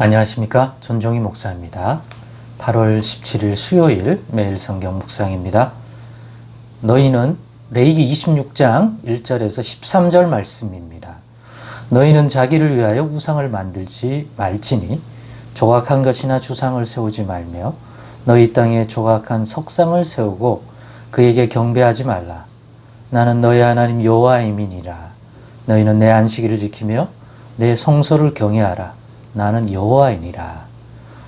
안녕하십니까. 전종희 목사입니다. 8월 17일 수요일 매일 성경 묵상입니다. 너희는 레위기 26장 1절에서 13절 말씀입니다. 너희는 자기를 위하여 우상을 만들지 말지니 조각한 것이나 주상을 세우지 말며 너희 땅에 조각한 석상을 세우고 그에게 경배하지 말라. 나는 너희 하나님 여호와임이니라. 너희는 내 안식일을 지키며 내 성소를 경외하라. 나는 여호와이니라.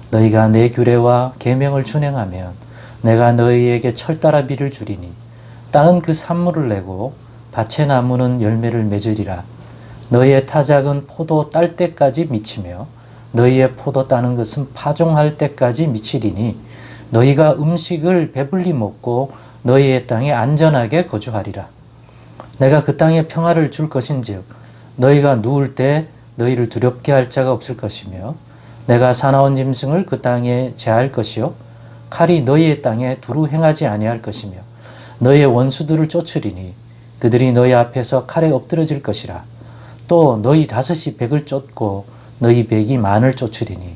너희가 내 규례와 계명을 준행하면 내가 너희에게 철따라 비를 주리니 땅은 그 산물을 내고 밭의 나무는 열매를 맺으리라. 너희의 타작은 포도 딸 때까지 미치며 너희의 포도 따는 것은 파종할 때까지 미치리니 너희가 음식을 배불리 먹고 너희의 땅에 안전하게 거주하리라. 내가 그 땅에 평화를 줄 것인즉 너희가 누울 때 너희를 두렵게 할 자가 없을 것이며 내가 사나운 짐승을 그 땅에 제할 것이요 칼이 너희의 땅에 두루 행하지 아니할 것이며 너희의 원수들을 쫓으리니 그들이 너희 앞에서 칼에 엎드러질 것이라. 또 너희 다섯이 백을 쫓고 너희 백이 만을 쫓으리니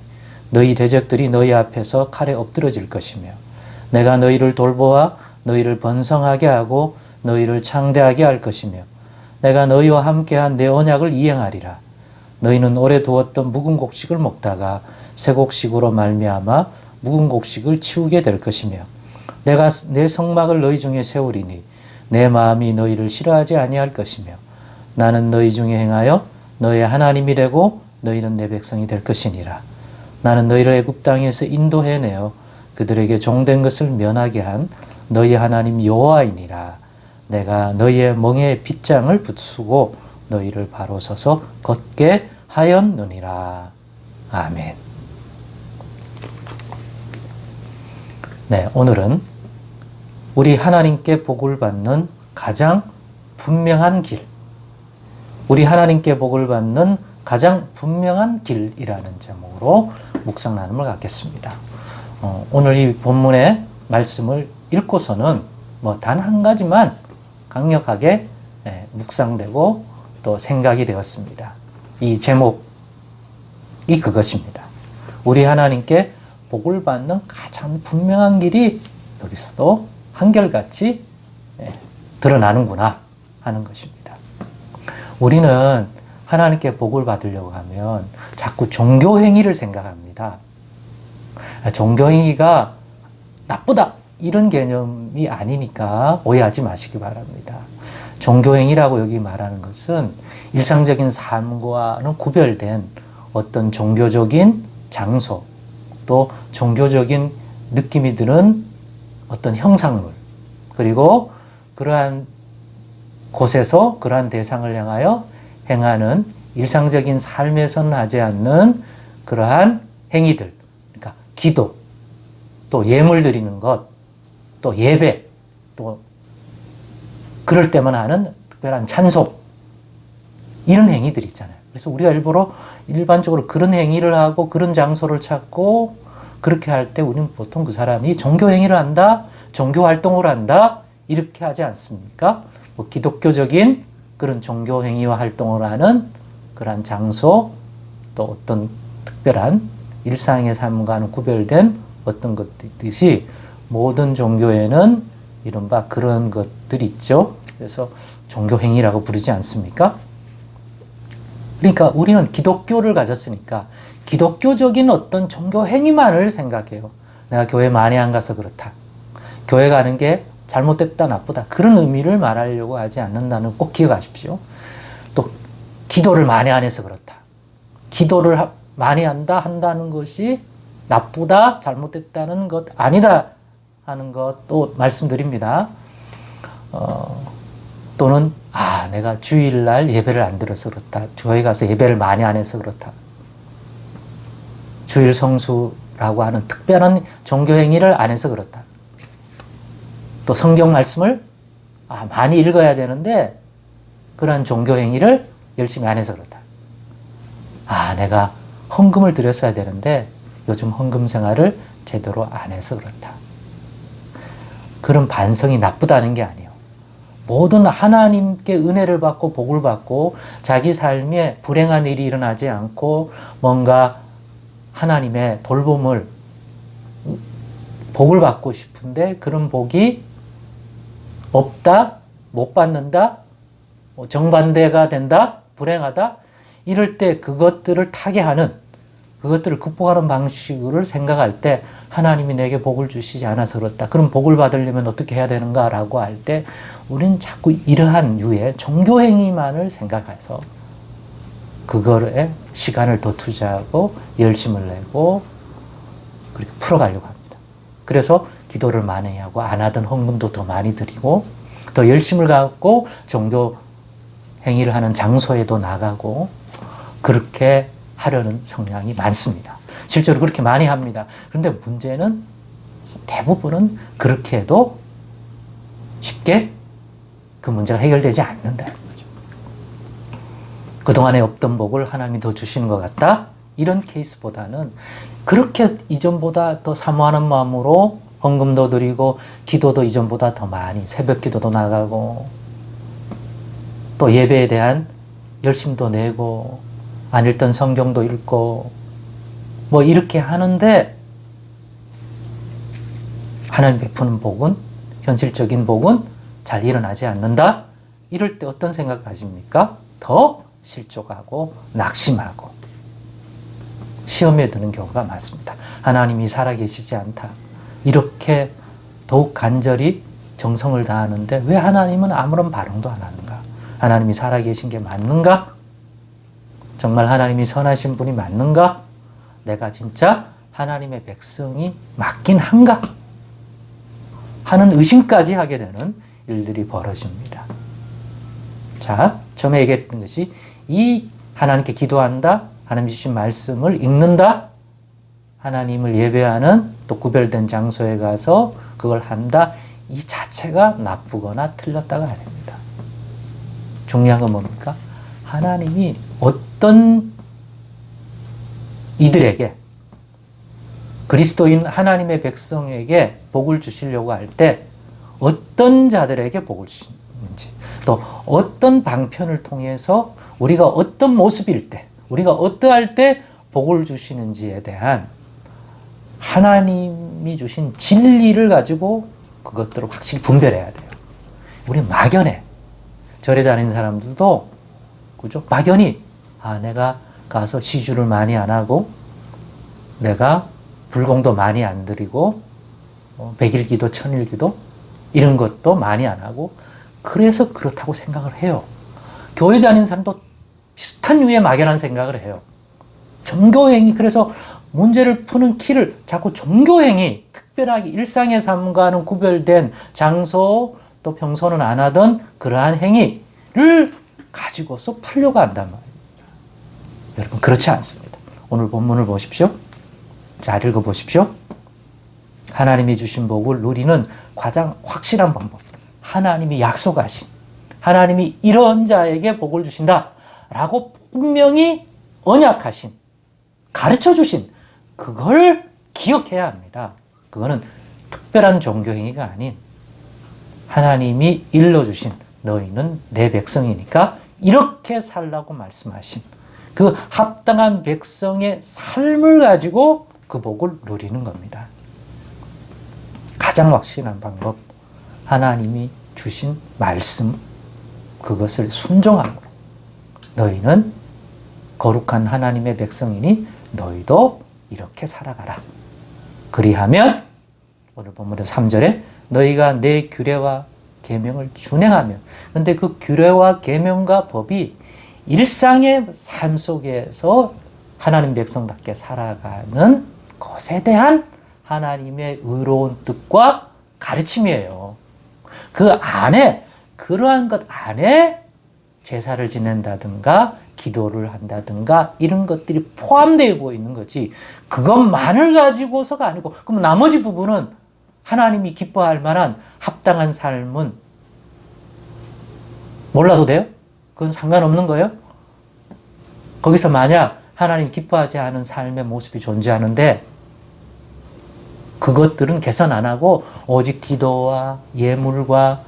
너희 대적들이 너희 앞에서 칼에 엎드러질 것이며 내가 너희를 돌보아 너희를 번성하게 하고 너희를 창대하게 할 것이며 내가 너희와 함께한 내 언약을 이행하리라. 너희는 오래 두었던 묵은 곡식을 먹다가 새 곡식으로 말미암아 묵은 곡식을 치우게 될 것이며 내가 내 성막을 너희 중에 세우리니 내 마음이 너희를 싫어하지 아니할 것이며 나는 너희 중에 행하여 너희의 하나님이 되고 너희는 내 백성이 될 것이니라. 나는 너희를 애굽 땅에서 인도해내어 그들에게 종된 것을 면하게 한 너희 하나님 여호와이니라. 내가 너희의 멍에에 빗장을 붙이고 너희를 바로 서서 걷게 하였느니라. 아멘. 네, 오늘은 우리 하나님께 복을 받는 가장 분명한 길, 우리 하나님께 복을 받는 가장 분명한 길이라는 제목으로 묵상 나눔을 갖겠습니다. 오늘 이 본문의 말씀을 읽고서는 단 한 가지만 강력하게 묵상되고 또 생각이 되었습니다. 이 제목이 그것입니다. 우리 하나님께 복을 받는 가장 분명한 길이 여기서도 한결같이 드러나는구나 하는 것입니다. 우리는 하나님께 복을 받으려고 하면 자꾸 종교행위를 생각합니다. 종교행위가 나쁘다 이런 개념이 아니니까 오해하지 마시기 바랍니다. 종교행위라고 여기 말하는 것은 일상적인 삶과는 구별된 어떤 종교적인 장소, 또 종교적인 느낌이 드는 어떤 형상물, 그리고 그러한 곳에서 그러한 대상을 향하여 행하는 일상적인 삶에서는 하지 않는 그러한 행위들, 그러니까 기도, 또 예물 드리는 것, 또 예배, 또 그럴 때만 하는 특별한 찬송, 이런 행위들이 있잖아요. 그래서 우리가 일반적으로 그런 행위를 하고 그런 장소를 찾고 그렇게 할 때 우리는 보통 그 사람이 종교 행위를 한다, 종교 활동을 한다, 이렇게 하지 않습니까? 기독교적인 그런 종교 행위와 활동을 하는 그러한 장소, 또 어떤 특별한 일상의 삶과는 구별된 어떤 것들이 모든 종교에는 이른바 그런 것들이 있죠. 그래서 종교행위라고 부르지 않습니까? 그러니까 우리는 기독교를 가졌으니까 기독교적인 어떤 종교행위만을 생각해요. 내가 교회 많이 안 가서 그렇다. 교회 가는 게 잘못됐다, 나쁘다. 그런 의미를 말하려고 하지 않는다는 거 꼭 기억하십시오. 또 기도를 많이 안 해서 그렇다. 기도를 많이 한다는 것이 나쁘다, 잘못됐다는 것 아니다 하는 것도 말씀드립니다. 또는 내가 주일날 예배를 안 들어서 그렇다. 교회 가서 예배를 많이 안 해서 그렇다. 주일 성수라고 하는 특별한 종교 행위를 안 해서 그렇다. 또 성경 말씀을 많이 읽어야 되는데 그러한 종교 행위를 열심히 안 해서 그렇다. 내가 헌금을 드렸어야 되는데 요즘 헌금 생활을 제대로 안 해서 그렇다. 그런 반성이 나쁘다는 게 아니에요. 모든 하나님께 은혜를 받고 복을 받고 자기 삶에 불행한 일이 일어나지 않고 뭔가 하나님의 돌봄을, 복을 받고 싶은데 그런 복이 없다, 못 받는다, 정반대가 된다, 불행하다, 이럴 때 그것들을 타개하는, 그것들을 극복하는 방식을 생각할 때 하나님이 내게 복을 주시지 않아서 그렇다. 그럼 복을 받으려면 어떻게 해야 되는가라고 할 때 우리는 자꾸 이러한 유의 종교행위만을 생각해서 그거에 시간을 더 투자하고 열심을 내고 그렇게 풀어가려고 합니다. 그래서 기도를 많이 하고 안 하던 헌금도 더 많이 드리고 더 열심을 갖고 종교 행위를 하는 장소에도 나가고 그렇게 하려는 성향이 많습니다. 실제로 그렇게 많이 합니다. 그런데 문제는 대부분은 그렇게 해도 쉽게 그 문제가 해결되지 않는다는 거죠. 그동안에 없던 복을 하나님이 더 주시는 것 같다? 이런 케이스보다는 그렇게 이전보다 더 사모하는 마음으로 헌금도 드리고 기도도 이전보다 더 많이 새벽 기도도 나가고 또 예배에 대한 열심도 내고 안 읽던 성경도 읽고 뭐 이렇게 하는데 하나님 베푸는 복은, 현실적인 복은 잘 일어나지 않는다? 이럴 때 어떤 생각 가집니까? 더 실족하고 낙심하고 시험에 드는 경우가 많습니다. 하나님이 살아계시지 않다. 이렇게 더욱 간절히 정성을 다하는데 왜 하나님은 아무런 반응도 안 하는가? 하나님이 살아계신 게 맞는가? 정말 하나님이 선하신 분이 맞는가? 내가 진짜 하나님의 백성이 맞긴 한가? 하는 의심까지 하게 되는 일들이 벌어집니다. 자, 처음에 얘기했던 것이 이 하나님께 기도한다, 하나님 주신 말씀을 읽는다, 하나님을 예배하는 또 구별된 장소에 가서 그걸 한다, 이 자체가 나쁘거나 틀렸다가 아닙니다. 중요한 건 뭡니까? 하나님이 어떤 이들에게, 그리스도인 하나님의 백성에게 복을 주시려고 할 때 어떤 자들에게 복을 주시는지, 또 어떤 방편을 통해서 우리가 어떤 모습일 때, 우리가 어떠할 때 복을 주시는지에 대한 하나님이 주신 진리를 가지고 그것들을 확실히 분별해야 돼요. 우리 막연해. 절에 다니는 사람들도 그죠? 막연히 내가 가서 시주를 많이 안 하고 내가 불공도 많이 안 드리고 백일기도 천일기도 이런 것도 많이 안 하고 그래서 그렇다고 생각을 해요. 교회 다니는 사람도 비슷한 류의 막연한 생각을 해요. 종교행위, 그래서 문제를 푸는 키를 자꾸 종교행위, 특별하게 일상의 삶과는 구별된 장소, 또 평소는 안 하던 그러한 행위를 가지고서 풀려고 한단 말이에요. 여러분, 그렇지 않습니다. 오늘 본문을 보십시오. 잘 읽어보십시오. 하나님이 주신 복을 누리는 가장 확실한 방법. 하나님이 약속하신, 하나님이 이런 자에게 복을 주신다 라고 분명히 언약하신, 가르쳐 주신 그걸 기억해야 합니다. 그거는 특별한 종교행위가 아닌 하나님이 일러주신 너희는 내 백성이니까 이렇게 살라고 말씀하신 그 합당한 백성의 삶을 가지고 그 복을 누리는 겁니다. 가장 확실한 방법, 하나님이 주신 말씀, 그것을 순종함으로 너희는 거룩한 하나님의 백성이니 너희도 이렇게 살아가라. 그리하면 오늘 본문의 3절에 너희가 내 규례와 계명을 준행하며, 근데 그 규례와 계명과 법이 일상의 삶 속에서 하나님 백성답게 살아가는 것에 대한 하나님의 의로운 뜻과 가르침이에요. 그 안에, 그러한 것 안에 제사를 지낸다든가 기도를 한다든가 이런 것들이 포함되어 있는 거지, 그것만을 가지고서가 아니고, 그럼 나머지 부분은 하나님이 기뻐할 만한 합당한 삶은 몰라도 돼요? 그건 상관없는 거예요? 거기서 만약 하나님 기뻐하지 않은 삶의 모습이 존재하는데 그것들은 개선 안 하고 오직 기도와 예물과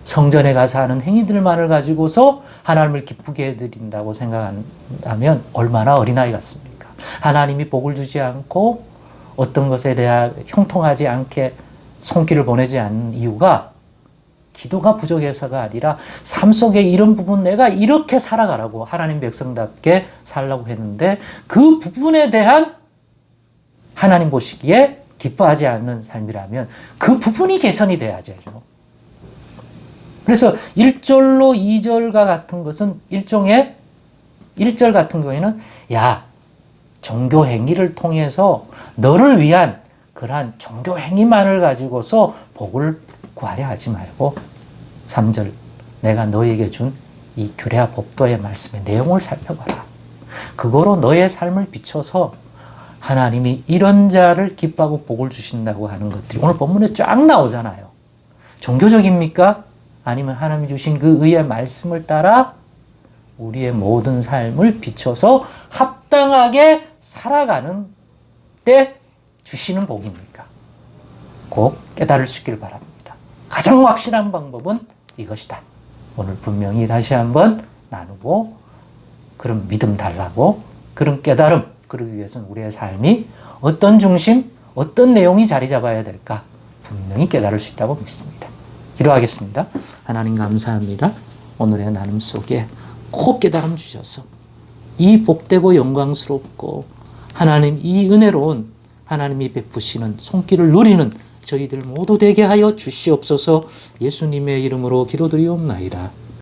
성전에 가서 하는 행위들만을 가지고서 하나님을 기쁘게 해드린다고 생각한다면 얼마나 어린아이 같습니까? 하나님이 복을 주지 않고 어떤 것에 대한 형통하지 않게 손길을 보내지 않는 이유가 기도가 부족해서가 아니라 삶 속에 이런 부분 내가 이렇게 살아가라고 하나님 백성답게 살라고 했는데 그 부분에 대한 하나님 보시기에 기뻐하지 않는 삶이라면 그 부분이 개선이 돼야죠. 그래서 1절로 2절과 같은 것은 일종의 1절 같은 경우에는 야, 종교 행위를 통해서 너를 위한 그러한 종교 행위만을 가지고서 복을 구하려 하지 말고 3절 내가 너에게 준 이 규례와 법도의 말씀의 내용을 살펴봐라. 그거로 너의 삶을 비춰서 하나님이 이런 자를 기뻐하고 복을 주신다고 하는 것들이 오늘 본문에 쫙 나오잖아요. 종교적입니까? 아니면 하나님이 주신 그 의의 말씀을 따라 우리의 모든 삶을 비춰서 합당하게 살아가는 때 주시는 복입니까? 꼭 깨달을 수 있기를 바랍니다. 가장 확실한 방법은 이것이다. 오늘 분명히 다시 한번 나누고 그런 믿음 달라고 그런 깨달음 그러기 위해서는 우리의 삶이 어떤 중심, 어떤 내용이 자리 잡아야 될까 분명히 깨달을 수 있다고 믿습니다. 기도하겠습니다. 하나님 감사합니다. 오늘의 나눔 속에 꼭 깨달음 주셔서 이 복되고 영광스럽고 하나님 이 은혜로운 하나님이 베푸시는 손길을 누리는 저희들 모두 되게 하여 주시옵소서. 예수님의 이름으로 기도드리옵나이다.